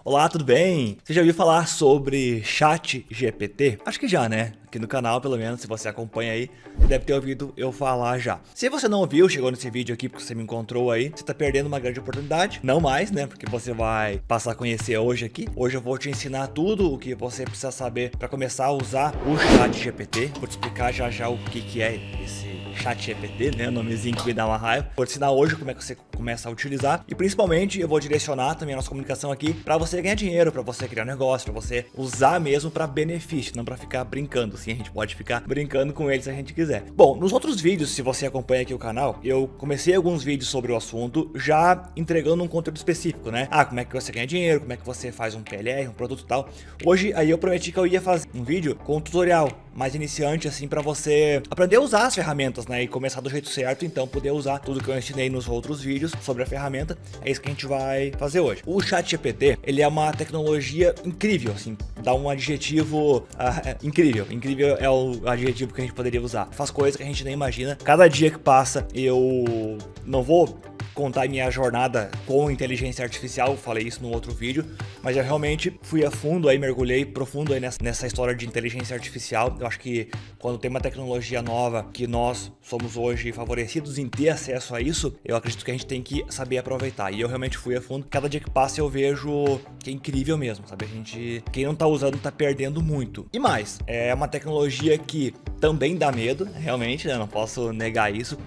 Olá, tudo bem? Você já ouviu falar sobre ChatGPT? Acho que já, né? Aqui no canal, pelo menos, se você acompanha aí, deve ter ouvido eu falar já. Se você não ouviu, chegou nesse vídeo aqui porque você me encontrou aí, você tá perdendo uma grande oportunidade. Não mais, né? Porque você vai passar a conhecer hoje aqui. Hoje eu vou te ensinar tudo o que você precisa saber para começar a usar o ChatGPT. Vou te explicar já já o que é esse ChatGPT, né? O nomezinho que me dá uma raiva. Vou te ensinar hoje como é que você começa a utilizar. E principalmente eu vou direcionar também a nossa comunicação aqui para você ganhar dinheiro, para você criar um negócio, para você usar mesmo para benefício, não para ficar brincando. Sim, a gente pode ficar brincando com ele se a gente quiser. Bom, nos outros vídeos, se você acompanha aqui o canal, eu comecei alguns vídeos sobre o assunto, já entregando um conteúdo específico, né? Ah, como é que você ganha dinheiro, como é que você faz um PLR, um produto e tal. Hoje, aí eu prometi que eu ia fazer um vídeo com um tutorial mais iniciante, assim, para você aprender a usar as ferramentas, né? E começar do jeito certo, então poder usar tudo que eu ensinei nos outros vídeos sobre a ferramenta. É isso que a gente vai fazer hoje. O ChatGPT, ele é uma tecnologia incrível, assim, dá um adjetivo incrível. Incrível é o adjetivo que a gente poderia usar. Faz coisas que a gente nem imagina. Cada dia que passa, eu não vou contar minha jornada com inteligência artificial, eu falei isso no outro vídeo, mas eu realmente fui a fundo aí, mergulhei profundo aí nessa história de inteligência artificial. Eu acho que quando tem uma tecnologia nova que nós somos hoje favorecidos em ter acesso a isso, eu acredito que a gente tem que saber aproveitar. E eu realmente fui a fundo. Cada dia que passa eu vejo que é incrível mesmo, sabe? Quem não tá usando tá perdendo muito. E mais, é uma tecnologia que também dá medo, realmente, né? Não posso negar isso.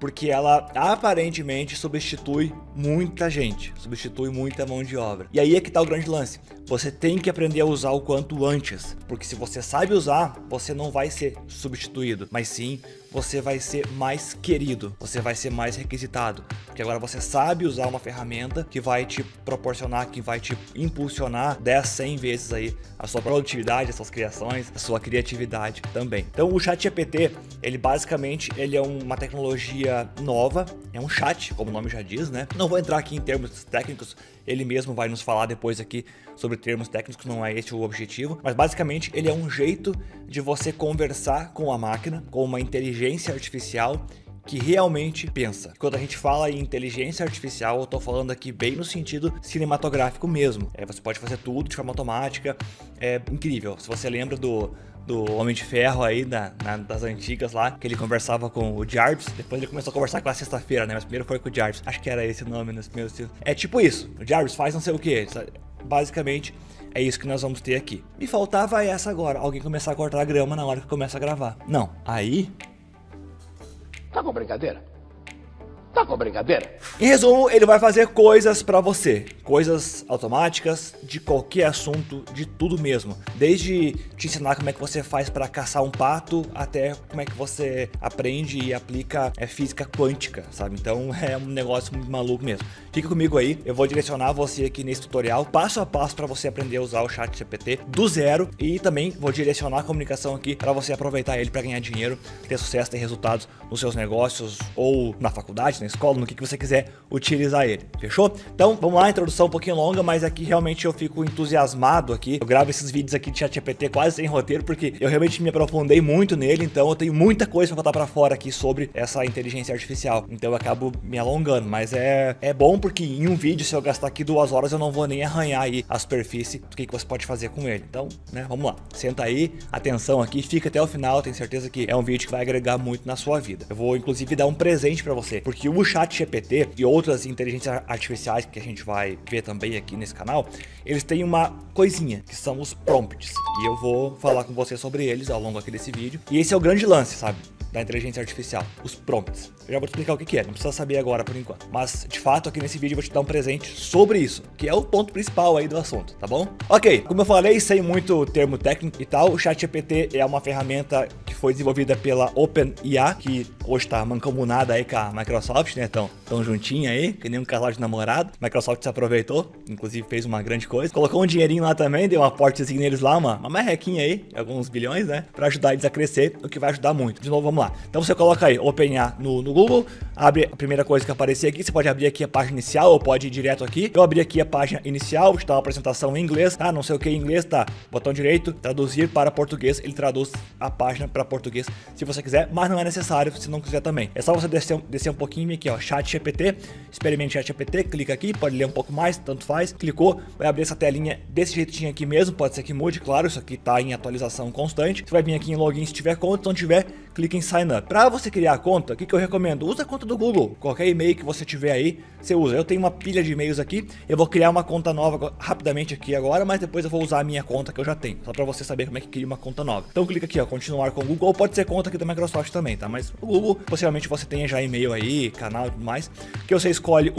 Porque ela aparentemente substitui muita gente, substitui muita mão de obra. E aí é que tá o grande lance. Você tem que aprender a usar o quanto antes, porque se você sabe usar, você não vai ser substituído, mas sim você vai ser mais querido, você vai ser mais requisitado, porque agora você sabe usar uma ferramenta que vai te proporcionar, que vai te impulsionar 10, 100 vezes aí a sua produtividade, as suas criações, a sua criatividade também. Então o ChatGPT, ele basicamente é uma tecnologia nova, é um chat, como o nome já diz, né? Não vou entrar aqui em termos técnicos, ele mesmo vai nos falar depois aqui sobre termos técnicos, não é esse o objetivo, mas basicamente ele é um jeito de você conversar com a máquina, com uma inteligência artificial que realmente pensa. Quando a gente fala em inteligência artificial, eu tô falando aqui bem no sentido cinematográfico mesmo. Você pode fazer tudo de forma automática, é incrível. Se você lembra do Homem de Ferro aí, das antigas lá, que ele conversava com o Jarvis, depois ele começou a conversar com a Sexta-feira, né, mas primeiro foi com o Jarvis, acho que era esse o nome nos meus estilos. É tipo isso, o Jarvis faz não sei o que, basicamente é isso que nós vamos ter aqui. Me faltava essa agora, alguém começar a cortar a grama na hora que começa a gravar. Não, aí... Tá com brincadeira? Tá com brincadeira? Em resumo, ele vai fazer coisas pra você, coisas automáticas de qualquer assunto, de tudo mesmo. Desde te ensinar como é que você faz pra caçar um pato, até como é que você aprende e aplica física quântica, sabe? Então é um negócio muito maluco mesmo. Fica comigo aí, eu vou direcionar você aqui nesse tutorial, passo a passo pra você aprender a usar o ChatGPT do zero, e também vou direcionar a comunicação aqui pra você aproveitar ele pra ganhar dinheiro, ter sucesso, ter resultados nos seus negócios ou na faculdade, na escola, no que você quiser utilizar ele, fechou? Então vamos lá, introdução um pouquinho longa, mas aqui realmente eu fico entusiasmado aqui. Eu gravo esses vídeos aqui de ChatGPT quase sem roteiro, porque eu realmente me aprofundei muito nele, então eu tenho muita coisa pra botar pra fora aqui sobre essa inteligência artificial, então eu acabo me alongando, mas é bom porque em um vídeo, se eu gastar aqui 2 horas, eu não vou nem arranhar aí a superfície do que você pode fazer com ele. Então, né, vamos lá, senta aí, atenção aqui, fica até o final, tenho certeza que é um vídeo que vai agregar muito na sua vida. Eu vou inclusive dar um presente pra você, porque o ChatGPT e outras inteligências artificiais que a gente vai ver também aqui nesse canal, eles têm uma coisinha, que são os prompts, e eu vou falar com você sobre eles ao longo aqui desse vídeo, e esse é o grande lance, sabe, da inteligência artificial, os prompts. Eu já vou te explicar o que é, não precisa saber agora por enquanto, mas de fato aqui nesse vídeo eu vou te dar um presente sobre isso, que é o ponto principal aí do assunto, tá bom? Ok, como eu falei, sem muito termo técnico e tal, o ChatGPT é uma ferramenta que foi desenvolvida pela OpenAI, que hoje tá mancomunada aí com a Microsoft, né? Tão juntinha aí, que nem um casal de namorado. Microsoft se aproveitou, inclusive fez uma grande coisa. Colocou um dinheirinho lá também, deu uma aportezinha neles lá, uma merrequinha aí, alguns bilhões, né? Pra ajudar eles a crescer, o que vai ajudar muito. De novo, vamos lá. Então você coloca aí OpenAI no Google, abre a primeira coisa que aparecer aqui. Você pode abrir aqui a página inicial ou pode ir direto aqui. Eu abri aqui a página inicial, está uma apresentação em inglês, tá? Não sei o que em inglês, tá? Botão direito, traduzir para português, ele traduz a página para português se você quiser, mas não é necessário se não quiser também. É só você descer um pouquinho aqui, ó, ChatGPT, experimente ChatGPT, clica aqui, pode ler um pouco mais, tanto faz. Clicou, vai abrir essa telinha desse jeitinho aqui mesmo, pode ser que mude, claro, isso aqui tá em atualização constante. Você vai vir aqui em login se tiver conta, se não tiver, clica em sign up. Para você criar a conta, o que eu recomendo? Usa a conta do Google, qualquer e-mail que você tiver aí, você usa. Eu tenho uma pilha de e-mails aqui, eu vou criar uma conta nova rapidamente aqui agora, mas depois eu vou usar a minha conta que eu já tenho, só para você saber como é que cria uma conta nova. Então clica aqui, ó, continuar com o Google, ou pode ser conta aqui da Microsoft também, tá? Mas o Google, possivelmente você tenha já e-mail aí, canal e tudo mais, que você escolhe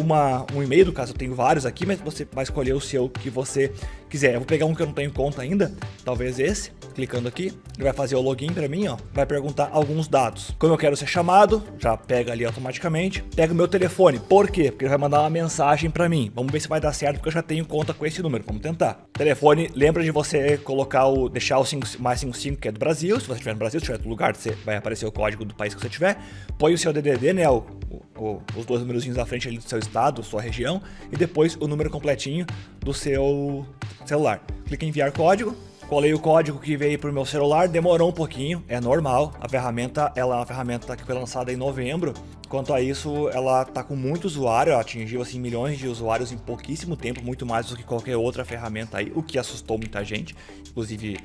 um e-mail, no caso eu tenho vários aqui, mas você vai escolher o seu que você quiser. Eu vou pegar um que eu não tenho conta ainda, talvez esse, clicando aqui, ele vai fazer o login para mim, ó, vai perguntar alguns dados. Como eu quero ser chamado, já pega ali automaticamente, pega o meu telefone. Por quê? Porque ele vai mandar uma mensagem para mim. Vamos ver se vai dar certo, porque eu já tenho conta com esse número. Vamos tentar. Telefone, lembra de você colocar deixar o mais 55 que é do Brasil. Se você estiver no Brasil, se estiver em outro lugar, vai aparecer o código do país que você tiver. Põe o seu DDD, né, os dois númerozinhos à frente ali do seu estado, sua região, e depois o número completinho do seu celular. Clica em enviar código. Colei o código que veio pro meu celular, demorou um pouquinho, é normal. A ferramenta, ela é uma ferramenta que foi lançada em novembro. Quanto a isso, ela tá com muito usuário, ela atingiu assim milhões de usuários em pouquíssimo tempo, muito mais do que qualquer outra ferramenta aí, o que assustou muita gente, inclusive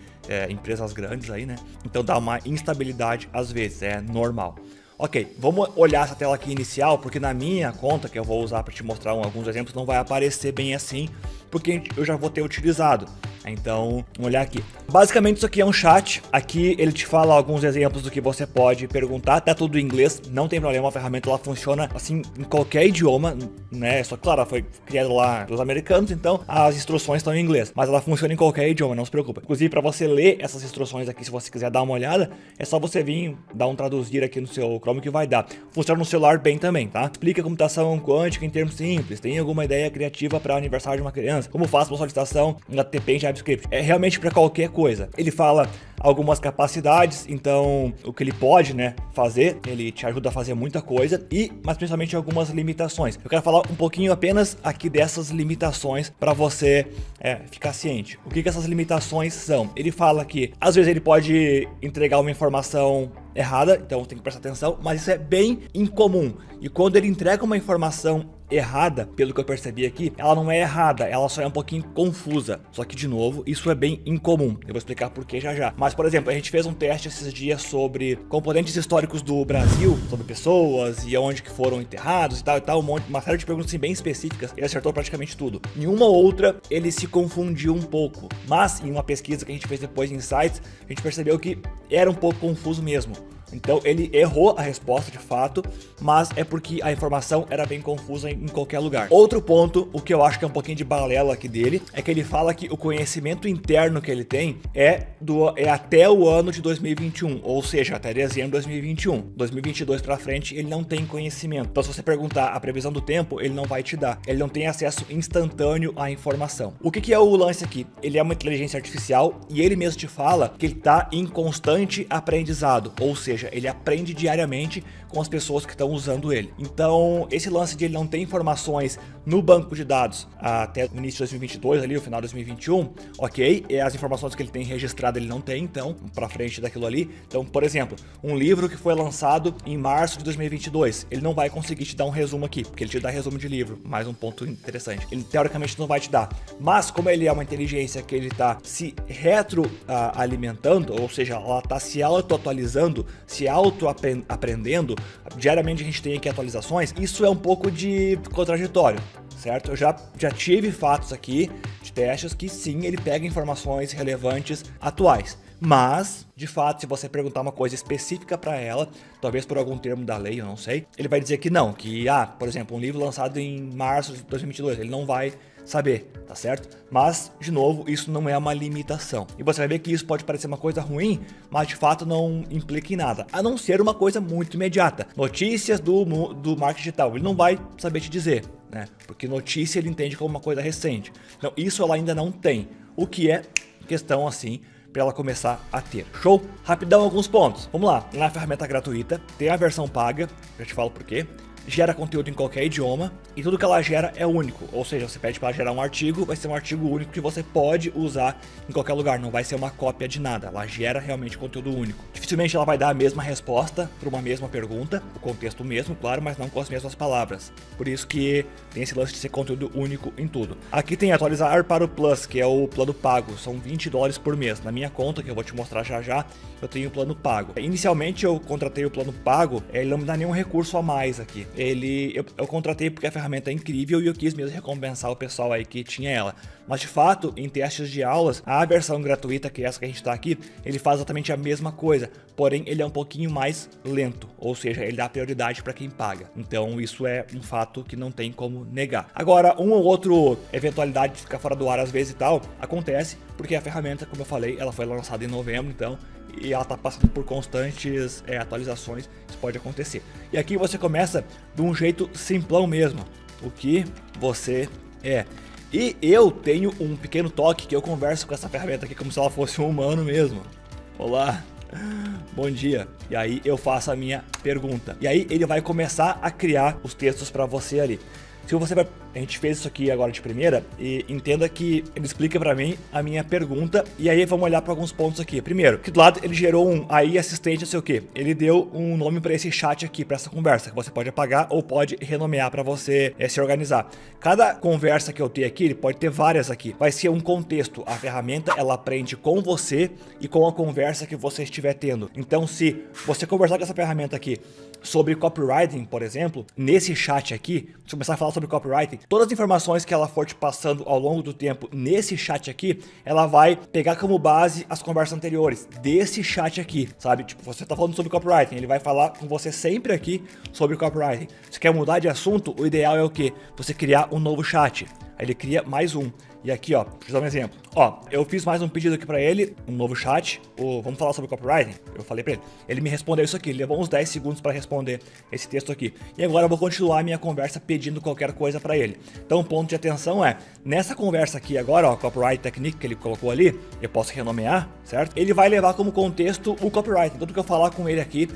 empresas grandes aí, né? Então dá uma instabilidade às vezes, é normal. Ok, vamos olhar essa tela aqui inicial, porque na minha conta, que eu vou usar para te mostrar alguns exemplos, não vai aparecer bem assim, porque eu já vou ter utilizado. Então, vamos olhar aqui. Basicamente isso aqui é um chat, aqui ele te fala alguns exemplos do que você pode perguntar, tá tudo em inglês, não tem problema, a ferramenta ela funciona assim em qualquer idioma, né? Só que claro, ela foi criada lá dos americanos, então as instruções estão em inglês, mas ela funciona em qualquer idioma, não se preocupa. Inclusive para você ler essas instruções aqui, se você quiser dar uma olhada, é só você vir dar um traduzir aqui no seu Chrome que vai dar. Funciona no celular bem também, tá? Explica computação quântica em termos simples, tem alguma ideia criativa para aniversário de uma criança, como faço uma solicitação em HTTP em JavaScript. É realmente para qualquer coisa. Ele fala algumas capacidades, então o que ele pode, né, fazer, ele te ajuda a fazer muita coisa, mas principalmente algumas limitações. Eu quero falar um pouquinho apenas aqui dessas limitações para você ficar ciente. O que essas limitações são? Ele fala que às vezes ele pode entregar uma informação errada, então tem que prestar atenção, mas isso é bem incomum. E quando ele entrega uma informação errada, pelo que eu percebi aqui, ela não é errada, ela só é um pouquinho confusa. Só que, de novo, isso é bem incomum. Eu vou explicar por que já já. Mas, por exemplo, a gente fez um teste esses dias sobre componentes históricos do Brasil, sobre pessoas e onde que foram enterrados e tal, uma série de perguntas assim, bem específicas. Ele acertou praticamente tudo. Em uma ou outra, ele se confundiu um pouco. Mas, em uma pesquisa que a gente fez depois em sites, a gente percebeu que era um pouco confuso mesmo. Então ele errou a resposta de fato, mas é porque a informação era bem confusa em qualquer lugar. Outro ponto, o que eu acho que é um pouquinho de balela aqui dele, é que ele fala que o conhecimento interno que ele tem é até o ano de 2021, ou seja, até dezembro de 2021. 2022 pra frente ele não tem conhecimento. Então se você perguntar a previsão do tempo, ele não vai te dar. Ele não tem acesso instantâneo à informação. O que é o lance aqui? Ele é uma inteligência artificial e ele mesmo te fala que ele está em constante aprendizado, ou seja, ele aprende diariamente com as pessoas que estão usando ele. Então, esse lance de ele não ter informações no banco de dados até o início de 2022, ali, o final de 2021, ok, as informações que ele tem registrado ele não tem, então, pra frente daquilo ali. Então, por exemplo, um livro que foi lançado em março de 2022, ele não vai conseguir te dar um resumo aqui, porque ele te dá resumo de livro, mais um ponto interessante. Ele, teoricamente, não vai te dar. Mas, como ele é uma inteligência que ele tá retroalimentando, ou seja, ela tá se auto-atualizando, se auto-aprendendo, diariamente a gente tem aqui atualizações, isso é um pouco de contraditório, certo? Eu já tive fatos aqui de testes que sim, ele pega informações relevantes atuais, mas de fato, se você perguntar uma coisa específica para ela, talvez por algum termo da lei, eu não sei, ele vai dizer que não, que por exemplo, um livro lançado em março de 2022, ele não vai saber, tá certo? Mas, de novo, isso não é uma limitação. E você vai ver que isso pode parecer uma coisa ruim, mas de fato não implica em nada, a não ser uma coisa muito imediata. Notícias do marketing digital, ele não vai saber te dizer, né? Porque notícia ele entende como uma coisa recente. Então, isso ela ainda não tem, o que é questão assim para ela começar a ter. Show? Rapidão alguns pontos. Vamos lá. Na ferramenta gratuita, tem a versão paga, já te falo por quê. gera conteúdo em qualquer idioma e tudo que ela gera é único, ou seja, você pede para ela gerar um artigo, vai ser um artigo único que você pode usar em qualquer lugar, não vai ser uma cópia de nada, ela gera realmente conteúdo único. Dificilmente ela vai dar a mesma resposta para uma mesma pergunta, o contexto mesmo, claro, mas não com as mesmas palavras. Por isso que tem esse lance de ser conteúdo único em tudo. Aqui tem atualizar para o Plus, que é o plano pago, são $20 por mês. Na minha conta, que eu vou te mostrar já já, eu tenho o plano pago. Inicialmente eu contratei o plano pago, ele não me dá nenhum recurso a mais aqui. Eu contratei porque a ferramenta é incrível e eu quis mesmo recompensar o pessoal aí que tinha ela. Mas de fato, em testes de aulas, a versão gratuita, que é essa que a gente está aqui, ele faz exatamente a mesma coisa, porém ele é um pouquinho mais lento, ou seja, ele dá prioridade para quem paga. Então isso é um fato que não tem como negar. Agora, um ou outro eventualidade de ficar fora do ar às vezes e tal, acontece, porque a ferramenta, como eu falei, ela foi lançada em novembro, então, e ela está passando por constantes atualizações, isso pode acontecer. E aqui você começa de um jeito simplão mesmo, o que você é. E eu tenho um pequeno toque que eu converso com essa ferramenta aqui como se ela fosse um humano mesmo. Olá, bom dia. E aí eu faço a minha pergunta. E aí ele vai começar a criar os textos para você ali. Se você vai... A gente fez isso aqui agora de primeira e entenda que ele explica pra mim a minha pergunta e aí vamos olhar para alguns pontos aqui. Primeiro, aqui do lado ele gerou um AI assistente, não sei o que. Ele deu um nome para esse chat aqui, para essa conversa, que você pode apagar ou pode renomear para você se organizar. Cada conversa que eu tenho aqui, ele pode ter várias aqui. Vai ser um contexto. A ferramenta, ela aprende com você e com a conversa que você estiver tendo. Então, se você conversar com essa ferramenta aqui sobre copywriting, por exemplo, nesse chat aqui, se começar a falar sobre copywriting, todas as informações que ela for te passando ao longo do tempo nesse chat aqui, ela vai pegar como base as conversas anteriores desse chat aqui, sabe? Tipo, você tá falando sobre copywriting, ele vai falar com você sempre aqui sobre copywriting. Se quer mudar de assunto, o ideal é o quê? Você criar um novo chat. Aí ele cria mais um. E aqui, ó, deixa eu dar um exemplo. Ó, eu fiz mais um pedido aqui pra ele, um novo chat. Vamos falar sobre copywriting? Eu falei pra ele. Ele me respondeu isso aqui, ele levou uns 10 segundos pra responder esse texto aqui. E agora eu vou continuar a minha conversa pedindo qualquer coisa pra ele. Então o ponto de atenção é, nessa conversa aqui agora, ó, copyright technique que ele colocou ali, eu posso renomear, certo? Ele vai levar como contexto o copywriting. Tudo que eu falar com ele aqui,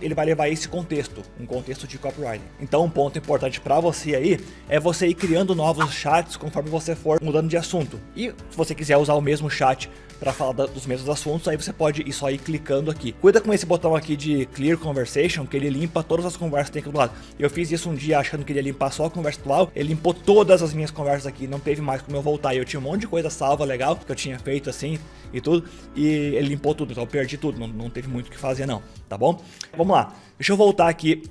ele vai levar esse contexto, um contexto de copywriting. Então um ponto importante pra você aí, é você ir criando novos chats conforme você for mudando de assunto. E se você quiser usar o mesmo chat para falar dos mesmos assuntos, aí você pode ir só ir clicando aqui. Cuida com esse botão aqui de Clear Conversation, que ele limpa todas as conversas que tem aqui do lado. Eu fiz isso um dia achando que ele ia limpar só a conversa atual, ele limpou todas as minhas conversas aqui, não teve mais como eu voltar. E eu tinha um monte de coisa salva legal, que eu tinha feito assim e tudo, e ele limpou tudo, então eu perdi tudo, não teve muito o que fazer não, tá bom? Vamos lá, deixa eu voltar aqui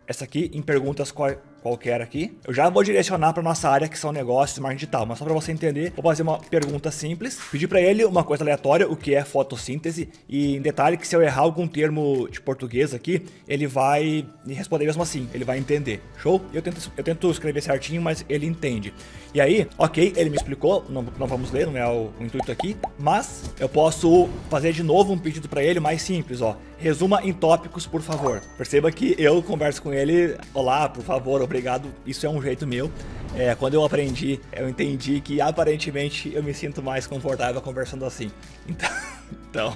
essa aqui em perguntas qualquer aqui. Eu já vou direcionar para nossa área que são negócios e marketing digital, mas só para você entender, vou fazer uma pergunta simples, pedir para ele uma coisa aleatória, o que é fotossíntese, e em detalhe que se eu errar algum termo de português aqui, ele vai me responder mesmo assim, ele vai entender, show? Eu tento escrever certinho, mas ele entende. E aí, ok, ele me explicou, não vamos ler, não é o intuito aqui, mas eu posso fazer de novo um pedido para ele mais simples, ó. Resuma em tópicos, por favor. Perceba que eu converso com ele, olá, por favor, obrigado, isso é um jeito meu. Quando eu aprendi, eu entendi que aparentemente eu me sinto mais confortável conversando assim. Então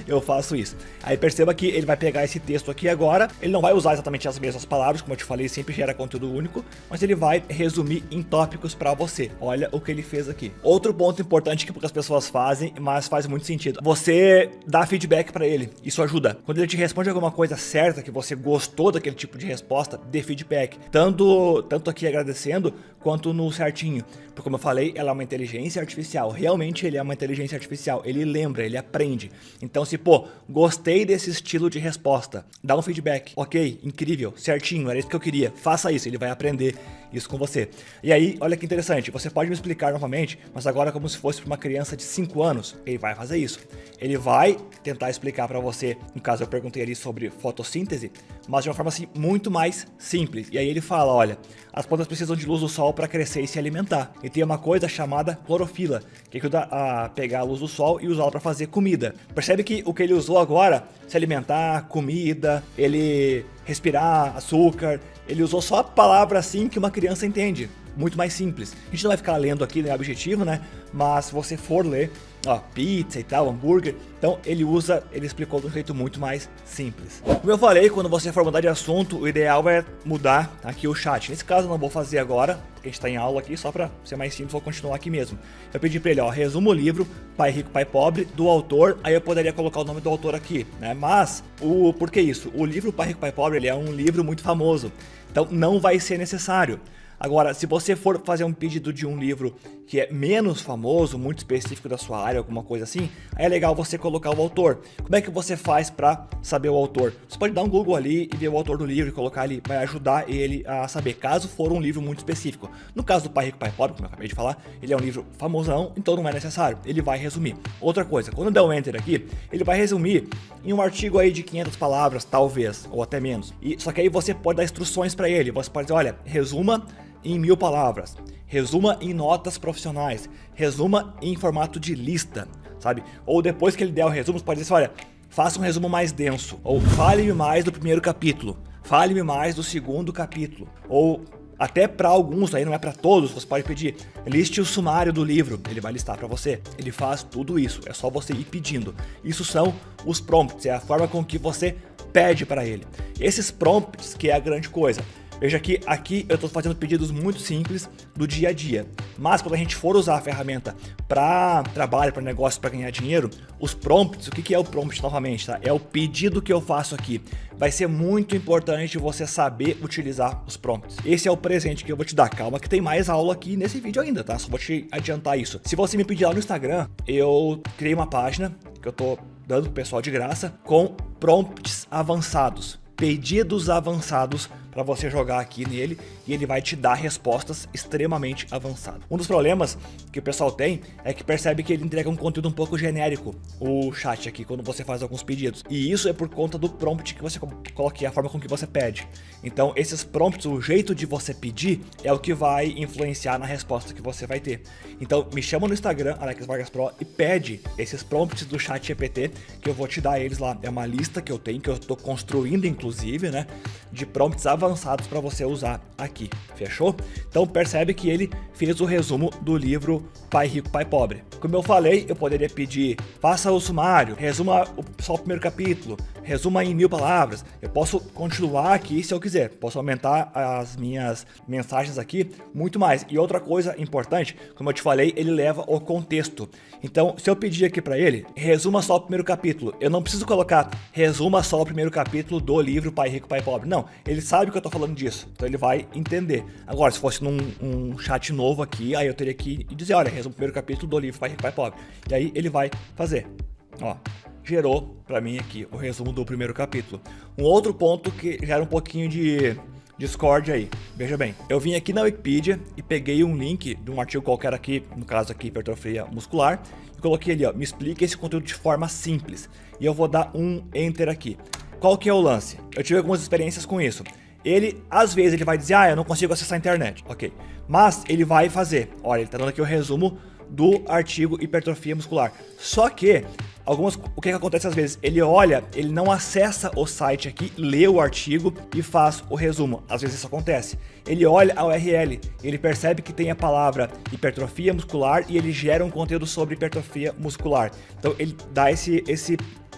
eu faço isso. Aí perceba que ele vai pegar esse texto aqui agora, ele não vai usar exatamente as mesmas palavras, como eu te falei, sempre gera conteúdo único, mas ele vai resumir em tópicos para você. Olha o que ele fez aqui. Outro ponto importante que poucas pessoas fazem, mas faz muito sentido. Você dá feedback para ele, isso ajuda. Quando ele te responde alguma coisa certa, que você gostou daquele tipo de resposta, dê feedback. Tanto aqui agradecendo, quanto no certinho. Porque como eu falei, ela é uma inteligência artificial. Realmente ele é uma inteligência artificial. Ele lembra, ele aprende. Então se, gostei desse estilo de resposta, dá um feedback. Ok, incrível, certinho, era isso que eu queria. Faça isso, ele vai aprender isso com você. E aí, olha que interessante, você pode me explicar novamente, mas agora como se fosse para uma criança de 5 anos. Ele vai fazer isso. Ele vai tentar explicar para você, no caso eu perguntei ali sobre fotossíntese, mas de uma forma assim muito mais simples. E aí ele fala, olha, as plantas precisam de luz do sol para crescer e se alimentar. E tem uma coisa chamada clorofila, que ajuda a pegar a luz do sol e usá-la para fazer comida. Percebe que o que ele usou agora, se alimentar, comida, ele respirar, açúcar, ele usou só a palavra assim que uma criança entende. Muito mais simples. A gente não vai ficar lendo aqui, né, objetivo, né? Mas se você for ler, ó, pizza e tal, hambúrguer. Então ele explicou de um jeito muito mais simples. Como eu falei, quando você for mudar de assunto, o ideal é mudar aqui o chat. Nesse caso eu não vou fazer agora, porque a gente tá em aula aqui, só pra ser mais simples, vou continuar aqui mesmo. Eu pedi pra ele, ó, resuma o livro Pai Rico, Pai Pobre, do autor, aí eu poderia colocar o nome do autor aqui, né? Mas, por que isso? O livro Pai Rico, Pai Pobre, ele é um livro muito famoso, então não vai ser necessário. Agora, se você for fazer um pedido de um livro que é menos famoso, muito específico da sua área, alguma coisa assim, aí é legal você colocar o autor. Como é que você faz para saber o autor? Você pode dar um Google ali e ver o autor do livro e colocar ali, vai ajudar ele a saber, caso for um livro muito específico. No caso do Pai Rico, Pai Pobre, como eu acabei de falar, ele é um livro famosão, então não é necessário, ele vai resumir. Outra coisa, quando der um Enter aqui, ele vai resumir em um artigo aí de 500 palavras, talvez, ou até menos. Só que aí você pode dar instruções para ele, você pode dizer, olha, resuma em 1000 palavras, resuma em notas profissionais, resuma em formato de lista, sabe? Ou depois que ele der o resumo, você pode dizer assim, olha, faça um resumo mais denso, ou fale-me mais do primeiro capítulo, fale-me mais do segundo capítulo, ou até para alguns, aí não é para todos, você pode pedir, liste o sumário do livro, ele vai listar para você. Ele faz tudo isso, é só você ir pedindo. Isso são os prompts, é a forma com que você pede para ele. Esses prompts que é a grande coisa. Veja que aqui eu estou fazendo pedidos muito simples do dia a dia, mas quando a gente for usar a ferramenta para trabalho, para negócio, para ganhar dinheiro, os prompts, o que é o prompt novamente, tá? É o pedido que eu faço aqui. Vai ser muito importante você saber utilizar os prompts. Esse é o presente que eu vou te dar. Calma que tem mais aula aqui nesse vídeo ainda, tá? Só vou te adiantar isso. Se você me pedir lá no Instagram, eu criei uma página que eu tô dando pro pessoal de graça com prompts avançados, pedidos avançados para você jogar aqui nele e ele vai te dar respostas extremamente avançadas. Um dos problemas que o pessoal tem é que percebe que ele entrega um conteúdo um pouco genérico, o chat aqui, quando você faz alguns pedidos. E isso é por conta do prompt que você coloque, a forma com que você pede. Então esses prompts, o jeito de você pedir é o que vai influenciar na resposta que você vai ter. Então me chama no Instagram, Alex Vargas Pro, e pede esses prompts do chat GPT que eu vou te dar eles lá. É uma lista que eu tenho, que eu estou construindo inclusive, né, de prompts avançados para você usar aqui, fechou? Então percebe que ele fez o resumo do livro Pai Rico, Pai Pobre. Como eu falei, eu poderia pedir, faça o sumário, resuma só o primeiro capítulo, resuma em 1000 palavras. Eu posso continuar aqui se eu quiser, posso aumentar as minhas mensagens aqui muito mais. E outra coisa importante, como eu te falei, ele leva o contexto. Então, se eu pedir aqui para ele, resuma só o primeiro capítulo, eu não preciso colocar resuma só o primeiro capítulo do livro Pai Rico, Pai Pobre. Não, ele sabe que eu tô falando disso, então ele vai entender. Agora, se fosse num chat novo aqui, aí eu teria que dizer, olha, resuma o primeiro capítulo do livro Pai Rico, Pai Pobre. E aí ele vai fazer. Ó, gerou para mim aqui o resumo do primeiro capítulo. Um outro ponto que gera um pouquinho de discórdia aí. Veja bem, eu vim aqui na Wikipedia e peguei um link de um artigo qualquer aqui, no caso aqui hipertrofia muscular, e coloquei ali, ó, me explica esse conteúdo de forma simples. E eu vou dar um enter aqui. Qual que é o lance? Eu tive algumas experiências com isso. Ele, às vezes, ele vai dizer, eu não consigo acessar a internet. Ok. Mas ele vai fazer. Olha, ele tá dando aqui o resumo do artigo hipertrofia muscular. Só que, o que acontece às vezes? Ele olha, ele não acessa o site aqui, lê o artigo e faz o resumo. Às vezes isso acontece. Ele olha a URL, ele percebe que tem a palavra hipertrofia muscular e ele gera um conteúdo sobre hipertrofia muscular. Então ele dá esse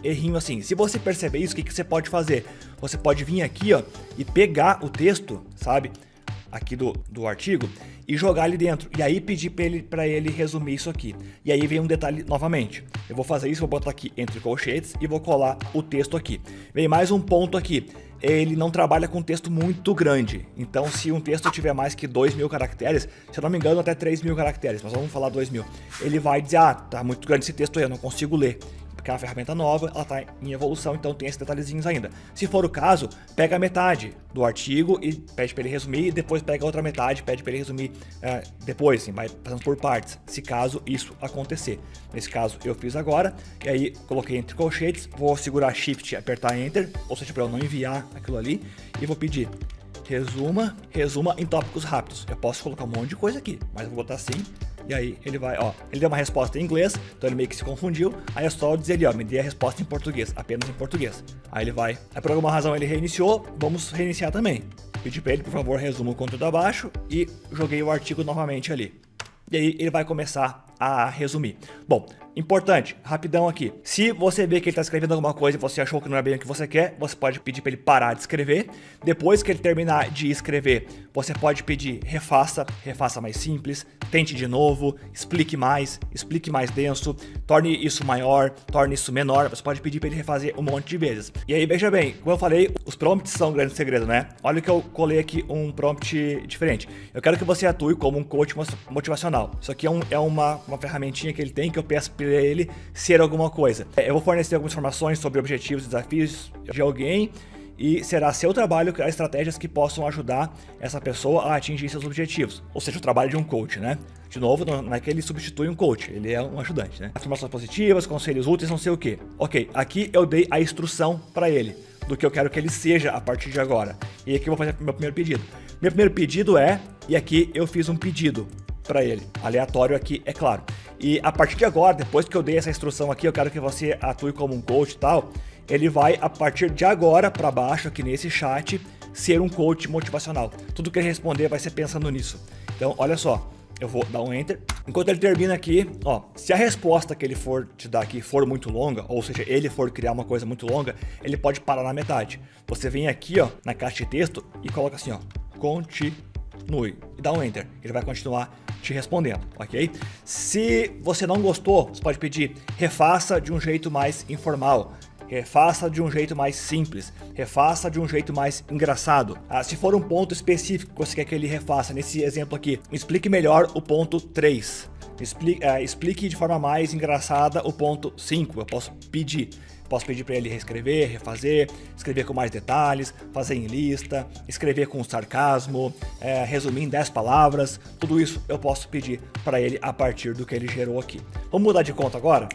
errinho assim. Se você perceber isso, o que você pode fazer? Você pode vir aqui, ó, e pegar o texto, sabe, aqui do artigo e jogar ali dentro. E aí pedir para ele resumir isso aqui. E aí vem um detalhe novamente. Eu vou fazer isso, vou botar aqui entre colchetes e vou colar o texto aqui. Vem mais um ponto aqui. Ele não trabalha com texto muito grande. Então, se um texto tiver mais que 2.000 caracteres, se eu não me engano, até 3.000 caracteres, mas vamos falar 2.000. Ele vai dizer, tá muito grande esse texto aí, eu não consigo ler. Porque é uma ferramenta nova, ela está em evolução, então tem esses detalhezinhos ainda. Se for o caso, pega a metade do artigo e pede para ele resumir, e depois pega a outra metade, pede para ele resumir depois, assim, vai fazendo por partes, se caso isso acontecer. Nesse caso eu fiz agora, e aí coloquei entre colchetes, vou segurar Shift e apertar Enter, ou seja, para eu não enviar aquilo ali, e vou pedir resuma em tópicos rápidos. Eu posso colocar um monte de coisa aqui, mas eu vou botar assim. E aí ele vai, ó, ele deu uma resposta em inglês, então ele meio que se confundiu. Aí é só dizer ali, ó, me dê a resposta em português, apenas em português. Aí ele vai, aí por alguma razão ele reiniciou, vamos reiniciar também. Pedi pra ele, por favor, resuma o conteúdo abaixo e joguei o artigo novamente ali. E aí ele vai começar a resumir. Bom, Importante, rapidão aqui. Se você vê que ele está escrevendo alguma coisa e você achou que não é bem o que você quer, você pode pedir para ele parar de escrever. Depois que ele terminar de escrever, você pode pedir refaça mais simples, tente de novo, explique mais denso, torne isso maior, torne isso menor. Você pode pedir para ele refazer um monte de vezes. E aí, veja bem, como eu falei, os prompts são um grande segredo, né? Olha que eu colei aqui um prompt diferente. Eu quero que você atue como um coach motivacional. Isso aqui é uma ferramentinha que ele tem, que eu peço para ele ser alguma coisa. Eu vou fornecer algumas informações sobre objetivos e desafios de alguém, e será seu trabalho criar estratégias que possam ajudar essa pessoa a atingir seus objetivos. Ou seja, o trabalho de um coach, né? De novo, não é que ele substitui um coach, ele é um ajudante, né? Afirmações positivas, conselhos úteis, não sei o que. Ok, aqui eu dei a instrução para ele do que eu quero que ele seja a partir de agora. E aqui eu vou fazer meu primeiro pedido. Meu primeiro pedido e aqui eu fiz um pedido para ele, aleatório aqui, é claro. E a partir de agora, depois que eu dei essa instrução aqui, eu quero que você atue como um coach e tal, ele vai, a partir de agora para baixo, aqui nesse chat, ser um coach motivacional. Tudo que ele responder vai ser pensando nisso. Então, olha só, eu vou dar um enter. Enquanto ele termina aqui, ó, se a resposta que ele for te dar aqui for muito longa, ou seja, ele for criar uma coisa muito longa, ele pode parar na metade. Você vem aqui, ó, na caixa de texto e coloca assim, ó, continue, e dá um enter. Ele vai continuar te respondendo, ok? Se você não gostou, você pode pedir refaça de um jeito mais informal, refaça de um jeito mais simples, refaça de um jeito mais engraçado. Se for um ponto específico que você quer que ele refaça, nesse exemplo aqui, explique melhor o ponto 3. Explique de forma mais engraçada o ponto 5. Eu posso pedir para ele reescrever, refazer, escrever com mais detalhes, fazer em lista, escrever com sarcasmo, resumir em 10 palavras. Tudo isso eu posso pedir para ele a partir do que ele gerou aqui. Vamos mudar de conta agora?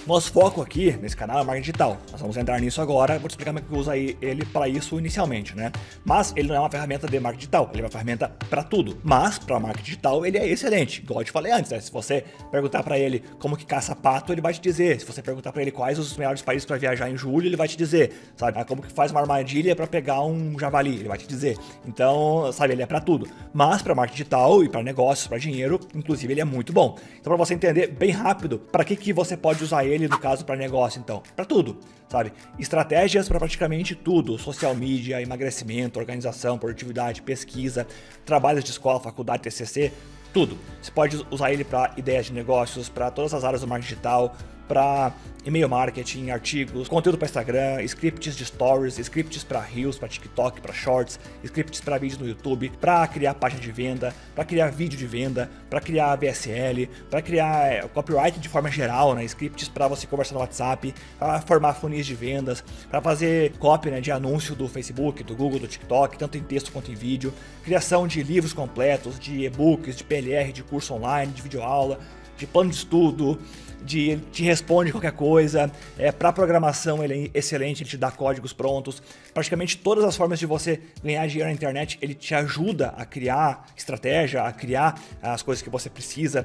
Nosso foco aqui nesse canal é marketing digital. Nós vamos entrar nisso agora. Vou te explicar como é que eu uso ele para isso inicialmente, né? Mas ele não é uma ferramenta de marketing digital, ele é uma ferramenta para tudo. Mas para marketing digital ele é excelente, igual eu te falei antes, né? Se você perguntar para ele como que caça pato, ele vai te dizer. Se você perguntar para ele quais os melhores países para viajar em julho, ele vai te dizer, sabe? Como que faz uma armadilha para pegar um javali, ele vai te dizer. Então, sabe, ele é para tudo. Mas para marketing digital e para negócios, para dinheiro, inclusive ele é muito bom. Então, para você entender bem rápido, para que você pode usar ele no caso para negócio, então? Para tudo, sabe? Estratégias para praticamente tudo, social media, emagrecimento, organização, produtividade, pesquisa, trabalhos de escola, faculdade, TCC, tudo. Você pode usar ele para ideias de negócios, para todas as áreas do marketing digital, para e-mail marketing, artigos, conteúdo para Instagram, scripts de stories, scripts para Reels, para TikTok, para Shorts, scripts para vídeos no YouTube, para criar página de venda, para criar vídeo de venda, para criar VSL, para criar copyright de forma geral, né? Scripts para você conversar no WhatsApp, para formar funis de vendas, para fazer copy, né, de anúncio do Facebook, do Google, do TikTok, tanto em texto quanto em vídeo, criação de livros completos, de e-books, de PLR, de curso online, de videoaula, de plano de estudo, te responde qualquer coisa, para programação ele é excelente, ele te dá códigos prontos, praticamente todas as formas de você ganhar dinheiro na internet, ele te ajuda a criar estratégia, a criar as coisas que você precisa,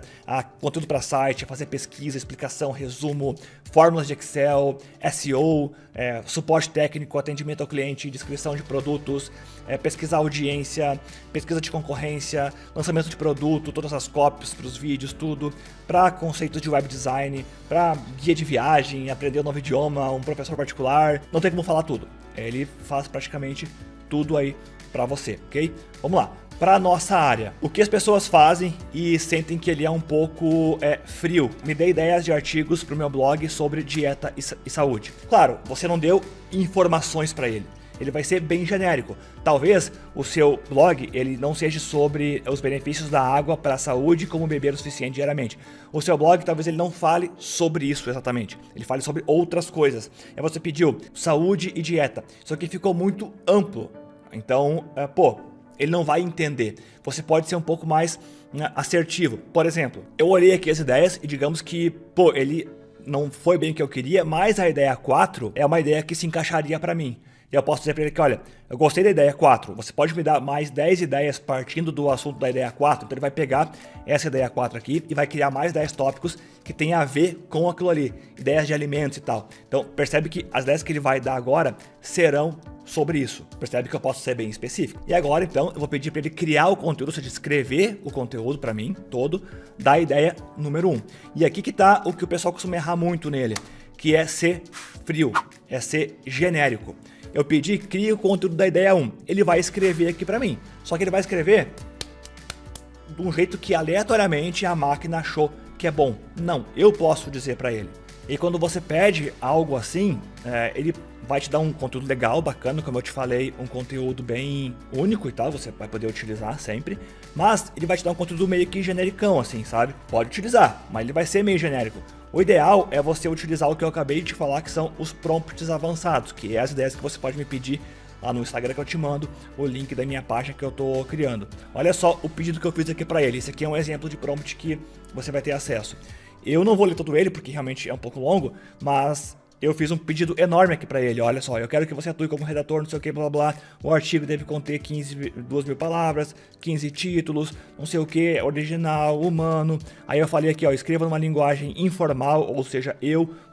conteúdo para site, fazer pesquisa, explicação, resumo, fórmulas de Excel, SEO, suporte técnico, atendimento ao cliente, descrição de produtos, pesquisar audiência, pesquisa de concorrência, lançamento de produto, todas as copies para os vídeos, tudo, para conceitos de web design, para guia de viagem, aprender um novo idioma, um professor particular, não tem como falar tudo. Ele faz praticamente tudo aí para você, ok? Vamos lá. Para nossa área, o que as pessoas fazem e sentem que ele é um pouco frio? Me dê ideias de artigos para o meu blog sobre dieta e saúde. Claro, você não deu informações para ele. Ele vai ser bem genérico. Talvez o seu blog ele não seja sobre os benefícios da água para a saúde, como beber o suficiente diariamente. O seu blog talvez ele não fale sobre isso exatamente. Ele fale sobre outras coisas. Aí você pediu saúde e dieta. Isso aqui ficou muito amplo. Então, ele não vai entender. Você pode ser um pouco mais assertivo. Por exemplo, eu olhei aqui as ideias e digamos que, ele não foi bem o que eu queria, mas a ideia 4 é uma ideia que se encaixaria para mim. E eu posso dizer para ele que, olha, eu gostei da ideia 4, você pode me dar mais 10 ideias partindo do assunto da ideia 4? Então ele vai pegar essa ideia 4 aqui e vai criar mais 10 tópicos que tem a ver com aquilo ali, ideias de alimentos e tal. Então percebe que as ideias que ele vai dar agora serão sobre isso. Percebe que eu posso ser bem específico. E agora, então, eu vou pedir para ele criar o conteúdo, ou seja, escrever o conteúdo para mim, todo, da ideia número 1. E aqui que tá o que o pessoal costuma errar muito nele, que é ser frio, é ser genérico. Eu pedi, cria o conteúdo da ideia 1. Ele vai escrever aqui para mim. Só que ele vai escrever de um jeito que aleatoriamente a máquina achou que é bom. Não, eu posso dizer para ele. E quando você pede algo assim, ele vai te dar um conteúdo legal, bacana, como eu te falei, um conteúdo bem único e tal, você vai poder utilizar sempre, mas ele vai te dar um conteúdo meio que genericão, assim, sabe? Pode utilizar, mas ele vai ser meio genérico. O ideal é você utilizar o que eu acabei de te falar, que são os prompts avançados, que é as ideias que você pode me pedir lá no Instagram, que eu te mando o link da minha página que eu tô criando. Olha só o pedido que eu fiz aqui para ele, esse aqui é um exemplo de prompt que você vai ter acesso. Eu não vou ler todo ele, porque realmente é um pouco longo, mas eu fiz um pedido enorme aqui para ele. Olha só, eu quero que você atue como redator, não sei o que, blá blá. O artigo deve conter 2.000 palavras, 15 títulos, não sei o que, original, humano. Aí eu falei aqui, ó, escreva numa linguagem informal, ou seja,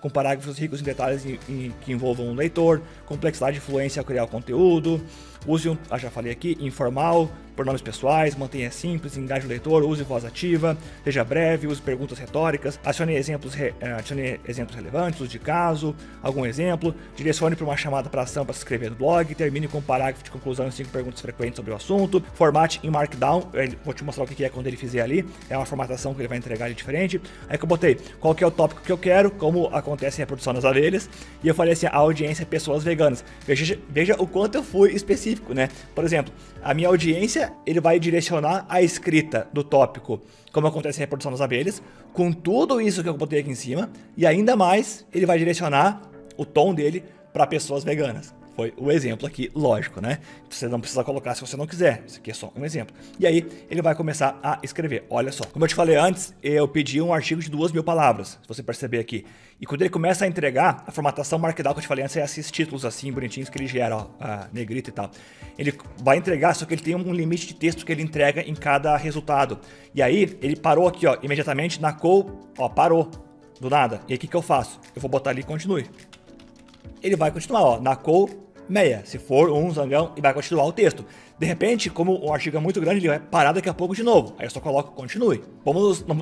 com parágrafos ricos em detalhes que envolvam o leitor, complexidade e fluência ao criar o conteúdo. Use já falei aqui, informal, pronomes pessoais, mantenha simples, engaje o leitor, use voz ativa, seja breve, use perguntas retóricas, adicione exemplos relevantes, use de caso, algum exemplo, direcione para uma chamada para ação para se inscrever no blog, termine com um parágrafo de conclusão e 5 perguntas frequentes sobre o assunto, formate em Markdown, vou te mostrar o que é quando ele fizer ali, é uma formatação que ele vai entregar ali diferente. Aí que eu botei qual que é o tópico que eu quero, como acontece em reprodução das abelhas, e eu falei assim, a audiência é pessoas veganas. Veja o quanto eu fui específico, né? Por exemplo, a minha audiência, ele vai direcionar a escrita do tópico, como acontece em reprodução das abelhas, com tudo isso que eu botei aqui em cima, e ainda mais, ele vai direcionar o tom dele para pessoas veganas. Foi o exemplo aqui, lógico, né? Você não precisa colocar se você não quiser, isso aqui é só um exemplo. E aí, ele vai começar a escrever, olha só. Como eu te falei antes, eu pedi um artigo de 2.000 palavras, se você perceber aqui. E quando ele começa a entregar, a formatação Markdown que eu te falei antes é esses títulos assim, bonitinhos que ele gera, ó, negrito e tal. Ele vai entregar, só que ele tem um limite de texto que ele entrega em cada resultado. E aí, ele parou aqui, ó, imediatamente na call, ó, parou, do nada. E aí, o que eu faço? Eu vou botar ali e continue. Ele vai continuar, ó, na call meia, se for um zangão, e vai continuar o texto. De repente, como o artigo é muito grande, ele vai parar daqui a pouco de novo. Aí eu só coloco continue.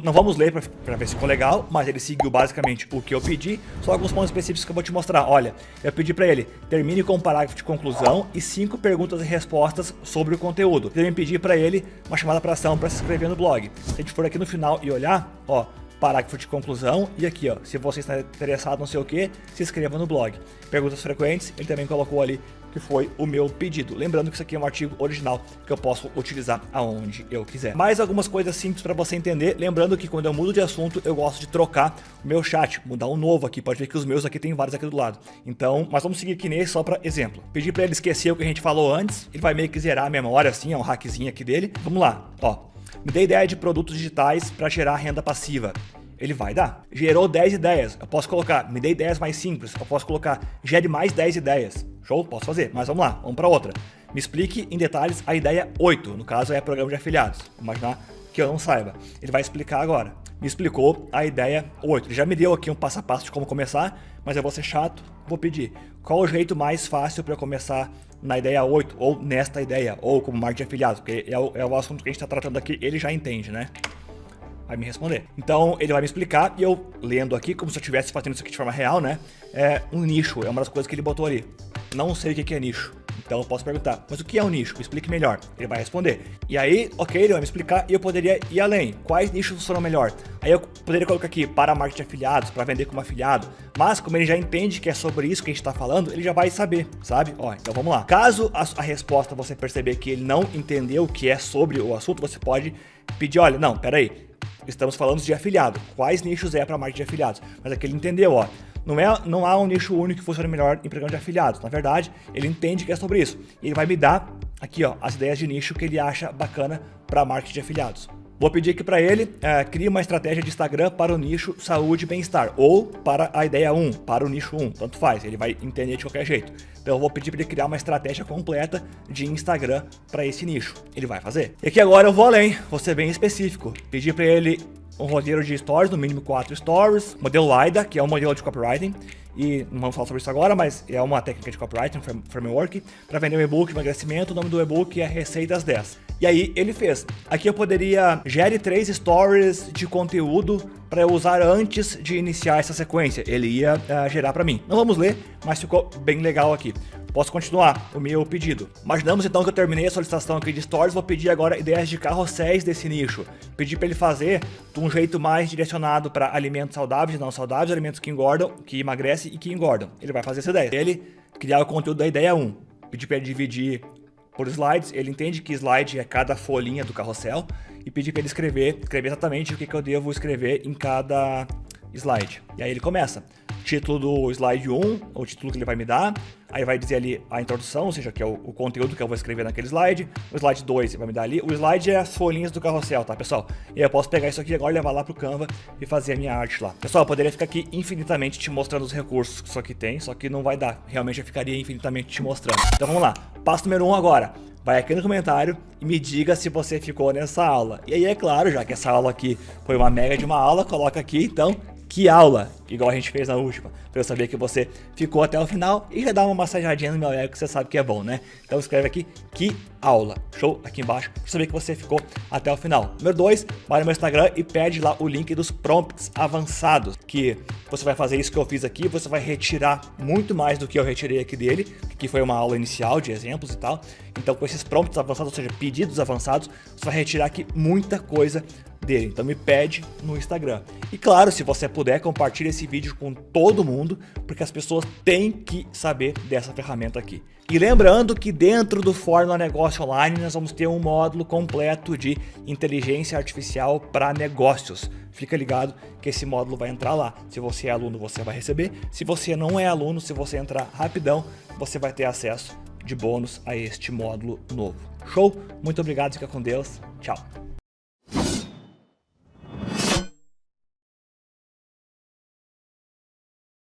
Não vamos ler para ver se ficou legal, mas ele seguiu basicamente o que eu pedi, só alguns pontos específicos que eu vou te mostrar. Olha, eu pedi para ele, termine com um parágrafo de conclusão e 5 perguntas e respostas sobre o conteúdo. Eu também pedi para ele uma chamada para ação para se inscrever no blog. Se a gente for aqui no final e olhar, ó, parágrafo de conclusão, e aqui ó, se você está interessado não sei o que, se inscreva no blog. Perguntas frequentes, ele também colocou ali que foi o meu pedido. Lembrando que isso aqui é um artigo original que eu posso utilizar aonde eu quiser. Mais algumas coisas simples para você entender, lembrando que quando eu mudo de assunto, eu gosto de trocar o meu chat, mudar um novo aqui, pode ver que os meus aqui tem vários aqui do lado. Então, mas vamos seguir aqui nesse só para exemplo. Pedi para ele esquecer o que a gente falou antes, ele vai meio que zerar a memória assim, é um hackzinho aqui dele. Vamos lá, ó. Me dê ideia de produtos digitais para gerar renda passiva. Ele vai dar. Gerou 10 ideias. Eu posso colocar, me dê ideias mais simples. Eu posso colocar, gere mais 10 ideias. Show? Posso fazer. Mas vamos lá, vamos para outra. Me explique em detalhes a ideia 8. No caso é programa de afiliados. Vou imaginar que eu não saiba. Ele vai explicar agora. Me explicou a ideia 8. Ele já me deu aqui um passo a passo de como começar, mas eu vou ser chato, vou pedir. Qual o jeito mais fácil para eu começar na ideia 8, ou nesta ideia, ou como marketing de afiliados? Porque é o assunto que a gente está tratando aqui, ele já entende, né? Vai me responder. Então, ele vai me explicar, e eu, lendo aqui, como se eu estivesse fazendo isso aqui de forma real, né? É um nicho, é uma das coisas que ele botou ali. Não sei o que é nicho. Então eu posso perguntar, mas o que é um nicho? Explique melhor. Ele vai responder. E aí, ok, ele vai me explicar e eu poderia ir além. Quais nichos serão melhor? Aí eu poderia colocar aqui para marketing de afiliados, para vender como afiliado. Mas como ele já entende que é sobre isso que a gente está falando, ele já vai saber, sabe? Ó, então vamos lá. Caso a resposta você perceber que ele não entendeu o que é sobre o assunto, você pode pedir, olha, não, peraí. Estamos falando de afiliado. Quais nichos é para marketing de afiliados? Mas aqui ele entendeu, ó. Não há um nicho único que funcione melhor em programa de afiliados. Na verdade, ele entende que é sobre isso. E ele vai me dar aqui, ó, as ideias de nicho que ele acha bacana para marketing de afiliados. Vou pedir aqui para ele, crie uma estratégia de Instagram para o nicho saúde e bem-estar, ou para a ideia 1, para o nicho 1, tanto faz, ele vai entender de qualquer jeito. Então eu vou pedir para ele criar uma estratégia completa de Instagram para esse nicho. Ele vai fazer. E aqui agora eu vou além, vou ser bem específico. Pedir para ele um roteiro de stories, no mínimo 4 stories, modelo LiDAR, que é um modelo de copywriting, e não vamos falar sobre isso agora, mas é uma técnica de copywriting, framework, para vender um e-book de emagrecimento. O nome do e-book é Receitas 10. E aí ele fez. Aqui eu poderia gere 3 stories de conteúdo para eu usar antes de iniciar essa sequência. Ele ia gerar para mim. Não vamos ler, mas ficou bem legal aqui. Posso continuar o meu pedido. Imaginamos então que eu terminei a solicitação aqui de stories, vou pedir agora ideias de carrosséis desse nicho. Pedir para ele fazer de um jeito mais direcionado para alimentos saudáveis e não saudáveis, alimentos que engordam, que emagrecem e que engordam. Ele vai fazer essa ideia. Ele criar o conteúdo da ideia 1. Pedir para ele dividir por slides, ele entende que slide é cada folhinha do carrossel, e pedir para ele escrever exatamente o que eu devo escrever em cada slide. E aí ele começa. Título do slide 1, o título que ele vai me dar, aí vai dizer ali a introdução, ou seja, que é o conteúdo que eu vou escrever naquele slide. O slide 2 vai me dar ali, o slide é as folhinhas do carrossel, tá, pessoal? E aí eu posso pegar isso aqui agora, levar lá pro Canva e fazer a minha arte lá. Pessoal, eu poderia ficar aqui infinitamente te mostrando os recursos que isso aqui tem, só que não vai dar, realmente eu ficaria infinitamente te mostrando. Então vamos lá, passo número 1 agora. Vai aqui no comentário e me diga se você ficou nessa aula. E aí é claro, já que essa aula aqui foi uma mega de uma aula, coloca aqui então, que aula, igual a gente fez na última, pra eu saber que você ficou até o final e já dá uma massajadinha no meu ego que você sabe que é bom, né? Então escreve aqui, que aula, show, aqui embaixo, pra saber que você ficou até o final. Número 2, vai no meu Instagram e pede lá o link dos prompts avançados, que você vai fazer isso que eu fiz aqui, você vai retirar muito mais do que eu retirei aqui dele, que foi uma aula inicial de exemplos e tal. Então com esses prompts avançados, ou seja, pedidos avançados, você vai retirar aqui muita coisa dele. Então me pede no Instagram. E claro, se você puder, compartilhe esse vídeo com todo mundo, porque as pessoas têm que saber dessa ferramenta aqui. E lembrando que dentro do Fórmula Negócio Online nós vamos ter um módulo completo de inteligência artificial para negócios. Fica ligado que esse módulo vai entrar lá. Se você é aluno, você vai receber. Se você não é aluno, se você entrar rapidão, você vai ter acesso de bônus a este módulo novo. Show? Muito obrigado, fica com Deus. Tchau.